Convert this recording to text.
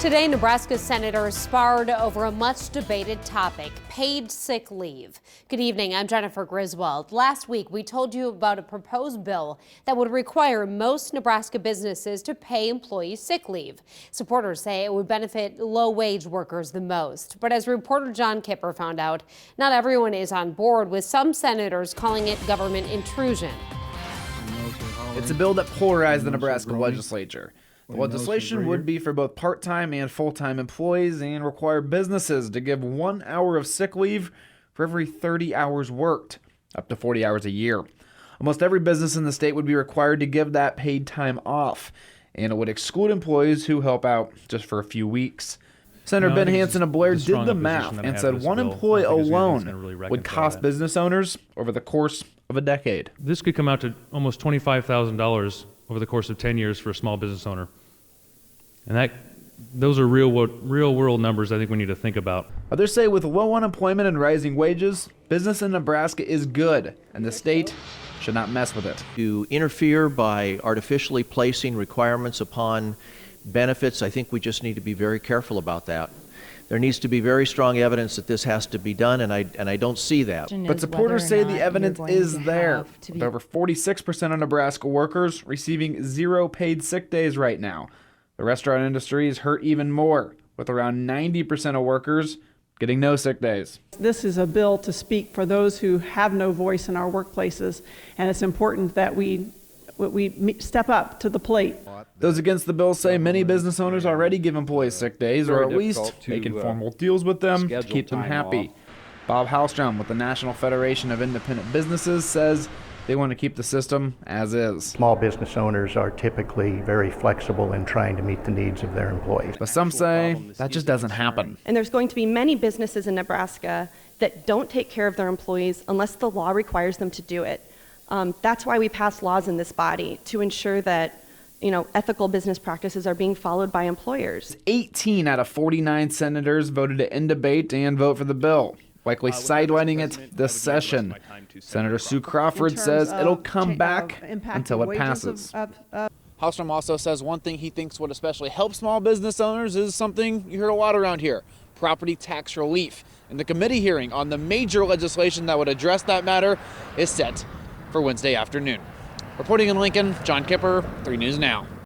Today, Nebraska senators sparred over a much-debated topic, paid sick leave. Good evening, I'm Jennifer Griswold. Last week, we told you about a proposed bill that would require most Nebraska businesses to pay employees sick leave. Supporters say it would benefit low-wage workers the most. But as reporter John Kipper found out, not everyone is on board, with some senators calling it government intrusion. It's a bill that polarized the Nebraska legislature. The legislation would be for both part-time and full-time employees and require businesses to give 1 hour of sick leave for every 30 hours worked, up to 40 hours a year. Almost every business in the state would be required to give that paid time off, and it would exclude employees who help out just for a few weeks. Senator Ben Hansen of Blair did the math and said one employee alone would cost business owners over the course of a decade. This could come out to almost $25,000 over the course of 10 years for a small business owner. And those are real world numbers I think we need to think about. Others say with low unemployment and rising wages, business in Nebraska is good, and the state should not mess with it. To interfere by artificially placing requirements upon benefits, I think we just need to be very careful about that. There needs to be very strong evidence that this has to be done, and I don't see that. But supporters say the evidence is there, with over 46% of Nebraska workers receiving 0 paid sick days right now. The restaurant industry is hurt even more, with around 90% of workers getting no sick days. This is a bill to speak for those who have no voice in our workplaces, and it's important that we step up to the plate. Those against the bill say many business owners already give employees sick days, or at least make informal deals with them to keep them happy. Bob Hallstrom with the National Federation of Independent Businesses says they want to keep the system as is. Small business owners are typically very flexible in trying to meet the needs of their employees. But some say that just doesn't happen. And there's going to be many businesses in Nebraska that don't take care of their employees unless the law requires them to do it. That's why we pass laws in this body, to ensure that ethical business practices are being followed by employers. 18 out of 49 senators voted to end debate and vote for the bill, likely sidelining it this session. Senator Sue Crawford says it'll come back until it passes. Hallstrom also says one thing he thinks would especially help small business owners is something you heard a lot around here: property tax relief. And the committee hearing on the major legislation that would address that matter is set for Wednesday afternoon. Reporting in Lincoln, John Kipper, 3 News Now.